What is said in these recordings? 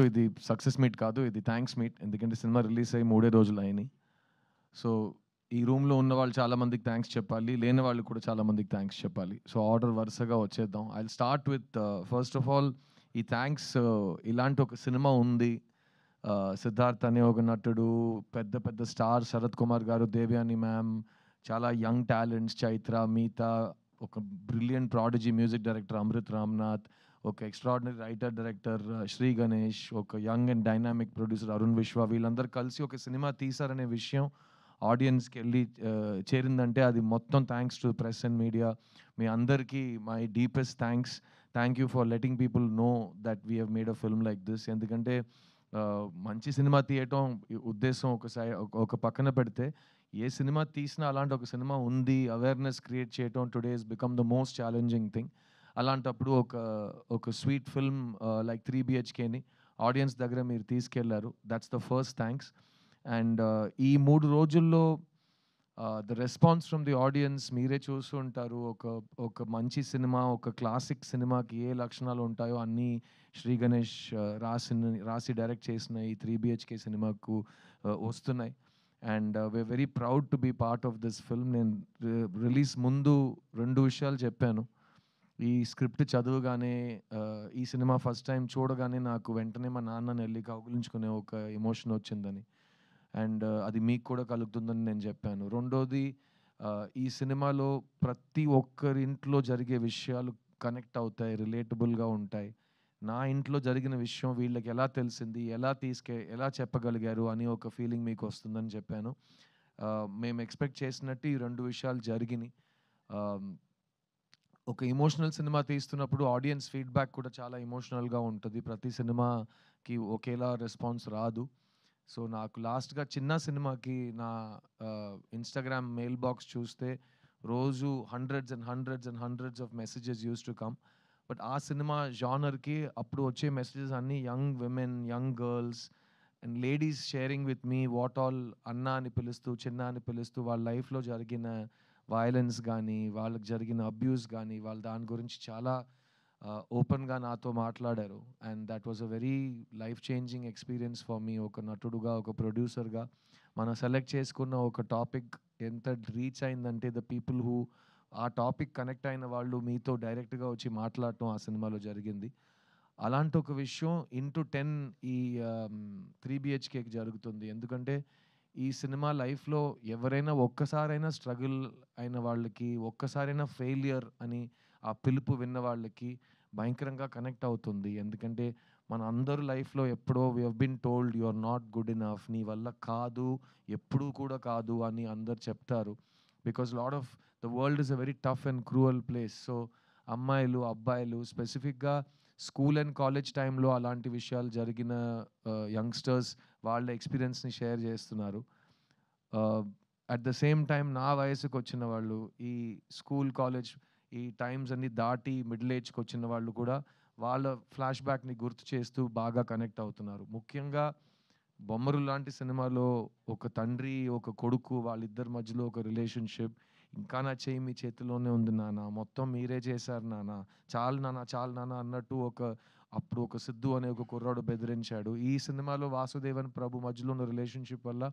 ఇది success meet కాదు, ఇది థ్యాంక్స్ మీట్. ఎందుకంటే సినిమా రిలీజ్ అయ్యి 3 రోజులు అయినాయి. సో, ఈ రూమ్‌లో ఉన్న వాళ్ళు చాలా మందికి థ్యాంక్స్ చెప్పాలి. లేని వాళ్ళు కూడా చాలా మందికి థ్యాంక్స్ చెప్పాలి. సో, ఆర్డర్ వరుసగా వచ్చేద్దాం. I'll start with first of all ఈ థ్యాంక్స్. ఇలాంటి ఒక సినిమా ఉంది. సిద్ధార్థ్ అనే ఒక నటుడు, పెద్ద పెద్ద స్టార్ శరత్ కుమార్ గారు, దేవయాని మ్యామ్, చాలా యంగ్ టాలెంట్స్ చైత్ర, మీతా, ఒక brilliant prodigy music director Amrit Ramnath, ఒక extraordinary writer director Sri Ganesh, ఒక young and dynamic producer Arun Vishwa, వీళ్ళందరూ కలిసి ఒక సినిమా తీశారనే విషయం ఆడియన్స్‌కి వెళ్ళి చేరిందంటే అది మొత్తం thanks to press and media. మీ అందరికీ my deepest thanks. Thank you for letting people know that we have made a film like this. ఎందుకంటే మంచి సినిమా తీయటం ఉద్దేశం ఒక పక్కన పెడితే, ఏ సినిమా తీసినా అలాంటి ఒక సినిమా ఉంది, అవేర్నెస్ క్రియేట్ చేయటం today has become the most challenging thing. అలాంటప్పుడు ఒక స్వీట్ ఫిల్మ్ లైక్ 3 BHKని ఆడియన్స్ దగ్గర మీరు తీసుకెళ్లారు. That's the first thanks. And ఈ 3 రోజుల్లో the response from the audience మీరే చూస్తూ ఉంటారు. ఒక మంచి సినిమా, ఒక క్లాసిక్ సినిమాకి ఏ లక్షణాలు ఉంటాయో అన్నీ శ్రీ గణేష్ రాసి డైరెక్ట్ చేసిన ఈ 3 BHK సినిమాకు వస్తున్నాయి. And we are very proud to be part of this film. నేను రిలీజ్ ముందు 2 విషయాలు చెప్పాను. ఈ స్క్రిప్ట్ చదవగానే, ఈ సినిమా ఫస్ట్ టైం చూడగానే నాకు వెంటనే మా నాన్నని వెళ్ళి కౌగిలించుకునే ఒక ఎమోషన్ వచ్చిందని. అండ్ అది మీకు కూడా కలుగుతుందని నేను చెప్పాను. రెండోది, ఈ సినిమాలో ప్రతి ఒక్కరి ఇంట్లో జరిగే విషయాలు కనెక్ట్ అవుతాయి, రిలేటబుల్గా ఉంటాయి. నా ఇంట్లో జరిగిన విషయం వీళ్ళకి ఎలా తెలిసింది, ఎలా చెప్పగలిగారు అని ఒక ఫీలింగ్ మీకు వస్తుందని చెప్పాను. మేము ఎక్స్పెక్ట్ చేసినట్టు ఈ 2 విషయాలు జరిగినాయి. ఒక ఎమోషనల్ సినిమా తీస్తున్నప్పుడు ఆడియన్స్ ఫీడ్బ్యాక్ కూడా చాలా ఎమోషనల్గా ఉంటుంది. ప్రతి సినిమాకి ఒకేలా రెస్పాన్స్ రాదు. సో, నాకు లాస్ట్‌గా చిన్న సినిమాకి నా ఇన్‌స్టాగ్రామ్ మెయిల్ బాక్స్ చూస్తే రోజు hundreds and hundreds and hundreds of messages used to come. But ఆ సినిమా జానర్‌కి అప్పుడు వచ్చే మెసేజెస్ అన్నీ young women, young girls and ladies sharing with me what all అన్న అని పిలుస్తూ, చిన్న అని పిలుస్తూ వాళ్ళ లైఫ్‌లో జరిగిన వయలెన్స్ గానీ, వాళ్ళకి జరిగిన అబ్యూస్ గానీ, వాళ్ళు దాని గురించి చాలా ఓపెన్‌గా నాతో మాట్లాడారు. And that was a very life changing experience for me. ఒక నటుడుగా, ఒక ప్రొడ్యూసర్‌గా మనం సెలెక్ట్ చేసుకున్న ఒక టాపిక్ ఎంత రీచ్ అయిందంటే, ద పీపుల్ హూ ఆ టాపిక్ కనెక్ట్ అయిన వాళ్ళు మీతో డైరెక్ట్‌గా వచ్చి మాట్లాడటం ఆ సినిమాలో జరిగింది. అలాంటి ఒక విషయం ఇంటూ 10 ఈ 3 BHKకి జరుగుతుంది. ఎందుకంటే ఈ సినిమా లైఫ్‌లో ఎవరైనా ఒక్కసారైనా స్ట్రగుల్ అయిన వాళ్ళకి, ఒక్కసారైనా ఫెయిల్యూర్ అని ఆ పిలుపు విన్న వాళ్ళకి భయంకరంగా కనెక్ట్ అవుతుంది. ఎందుకంటే మన అందరి లైఫ్‌లో ఎప్పుడో we have been told you are not good enough, నీ వల్ల కాదు, ఎప్పుడూ కూడా కాదు అని అందరూ చెప్తారు. Because lot of the world is a very tough and cruel place. So, అమ్మాయిలు, అబ్బాయిలు స్పెసిఫిక్‌గా స్కూల్ అండ్ కాలేజ్ టైంలో అలాంటి విషయాలు జరిగిన యంగ్‌స్టర్స్ వాళ్ళ ఎక్స్‌పీరియన్స్‌ని షేర్ చేస్తున్నారు. అట్ ద సేమ్ టైమ్ నా వయసుకొచ్చిన వాళ్ళు, ఈ స్కూల్, కాలేజ్ ఈ టైమ్స్ అన్నీ దాటి మిడిల్ ఏజ్‌కొచ్చిన వాళ్ళు కూడా వాళ్ళ ఫ్లాష్ బ్యాక్‌ని గుర్తు చేస్తూ బాగా కనెక్ట్ అవుతున్నారు. ముఖ్యంగా 'బొమ్మరు' లాంటి సినిమాలో ఒక తండ్రి, ఒక కొడుకు వాళ్ళిద్దరి మధ్యలో ఒక రిలేషన్‌షిప్, ఇంకా నా చెయ్యి మీ చేతిలోనే ఉంది నాన్న, మొత్తం మీరే చేశారు నాన్న, చాలు నాన్న, చాలు నాన్న అన్నట్టు అప్పుడు ఒక సిద్ధు అనే ఒక కుర్రాడు బెదిరించాడు. ఈ సినిమాలో వాసుదేవన్, ప్రభు మధ్యలో ఉన్న రిలేషన్‌షిప్ వల్ల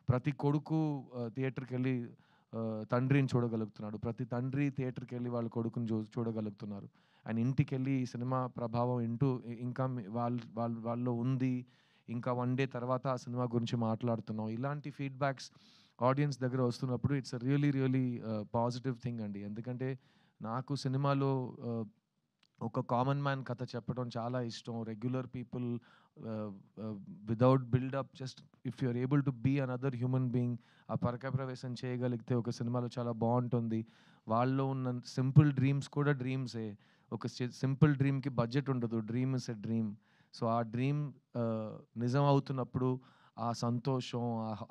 ప్రతి కొడుకు థియేటర్‌కెళ్ళి తండ్రిని చూడగలుగుతున్నాడు. ప్రతి తండ్రి థియేటర్‌కెళ్ళి వాళ్ళ కొడుకుని చూడగలుగుతున్నారు. అండ్ ఇంటికెళ్ళి ఈ సినిమా ప్రభావం ఇంకా వాళ్ళలో ఉంది. ఇంకా 1 డే తర్వాత ఆ సినిమా గురించి మాట్లాడుతున్నాం. ఇలాంటి ఫీడ్‌బ్యాక్స్ ఆడియన్స్ దగ్గర వస్తున్నప్పుడు it's a really positive thing అండి. ఎందుకంటే నాకు సినిమాలో ఒక కామన్ మ్యాన్ కథ చెప్పడం చాలా ఇష్టం. Regular people without buildup, just if you are able to be another human being, ఆ పరకాయ ప్రవేశం చేయగలిగితే ఒక సినిమాలో చాలా బావుంటుంది. వాళ్ళలో ఉన్న సింపుల్ డ్రీమ్స్ కూడా డ్రీమ్సే. ఒక సింపుల్ డ్రీమ్‌కి బడ్జెట్ ఉండదు. Dream is a dream. So, ఆ డ్రీమ్ నిజం అవుతున్నప్పుడు ఆ సంతోషం,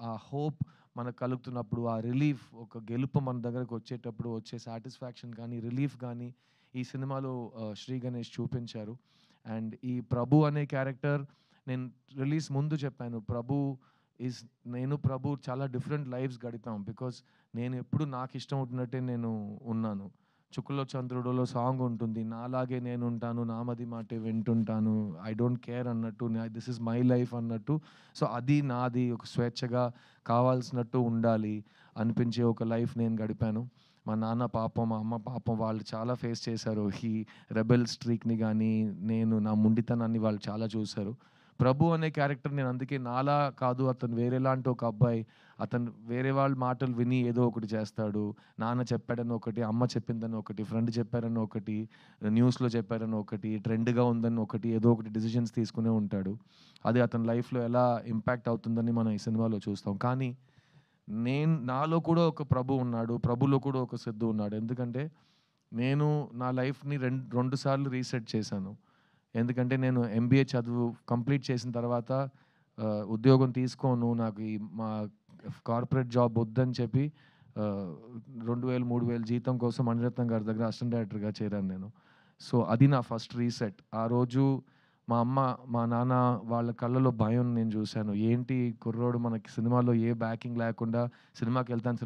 ఆ హోప్ మనకు కలుగుతున్నప్పుడు, ఆ రిలీఫ్, ఒక గెలుపు మన దగ్గరకు వచ్చేటప్పుడు వచ్చే సాటిస్ఫాక్షన్ కానీ, రిలీఫ్ కానీ ఈ సినిమాలో శ్రీ గణేష్ చూపించారు. అండ్ ఈ ప్రభు అనే క్యారెక్టర్ నేను రిలీజ్ ముందు చెప్పాను. నేను ప్రభు చాలా డిఫరెంట్ లైఫ్స్ గడిపాం. బికాజ్ నేను ఎప్పుడు నాకు ఇష్టం వచ్చినట్టే నేను ఉన్నాను. 'చుక్కలో చంద్రుడులో' సాంగ్ ఉంటుంది. నాలాగే నేనుంటాను, నామది మాటే వింటుంటాను, ఐ డోంట్ కేర్ అన్నట్టు, దిస్ ఈజ్ మై లైఫ్ అన్నట్టు. సో, అది నాది ఒక స్వేచ్ఛగా కావాల్సినట్టు ఉండాలి అనిపించే ఒక లైఫ్ నేను గడిపాను. మా నాన్న పాపం, మా అమ్మ పాపం వాళ్ళు చాలా ఫేస్ చేశారు. ఈ రెబెల్ స్ట్రీక్‌ని గానీ, నా మొండితనాన్ని వాళ్ళు చాలా చూసారు. ప్రభు అనే క్యారెక్టర్ నేను అందుకే నాలా కాదు, అతను వేరేలాంటి ఒక అబ్బాయి. అతను వేరే వాళ్ళ మాటలు విని ఏదో ఒకటి చేస్తాడు. నాన్న చెప్పాడని ఒకటి, అమ్మ చెప్పిందని ఒకటి, ఫ్రెండ్ చెప్పారని ఒకటి, న్యూస్‌లో చెప్పారని ఒకటి, ట్రెండ్‌గా ఉందని ఒకటి, ఏదో ఒకటి డెసిషన్స్ తీసుకునే ఉంటాడు. అది అతని లైఫ్‌లో ఎలా ఇంపాక్ట్ అవుతుందని మనం ఈ సినిమాలో చూస్తాం. కానీ నాలో కూడా ఒక ప్రభు ఉన్నాడు. ప్రభులో కూడా ఒక సిద్ధు ఉన్నాడు. ఎందుకంటే నేను నా లైఫ్‌ని 2 సార్లు రీసెట్ చేశాను. ఎందుకంటే నేను ఎంబీఏ చదువు కంప్లీట్ చేసిన తర్వాత ఉద్యోగం తీసుకోను, నాకు ఈ మా కార్పొరేట్ జాబ్ వద్దని చెప్పి 2000, 3000 జీతం కోసం మణిరత్నం గారి దగ్గర అసిస్టెంట్ డైరెక్టర్‌గా చేరాను నేను. సో, అది నా ఫస్ట్ రీసెట్. ఆ రోజు మా అమ్మ, మా నాన్న వాళ్ళ కళ్ళలో భయం నేను చూశాను. ఏంటి కుర్రోడు మనకి సినిమాలో ఏ బ్యాకింగ్ లేకుండా సినిమాకెళ్తాను,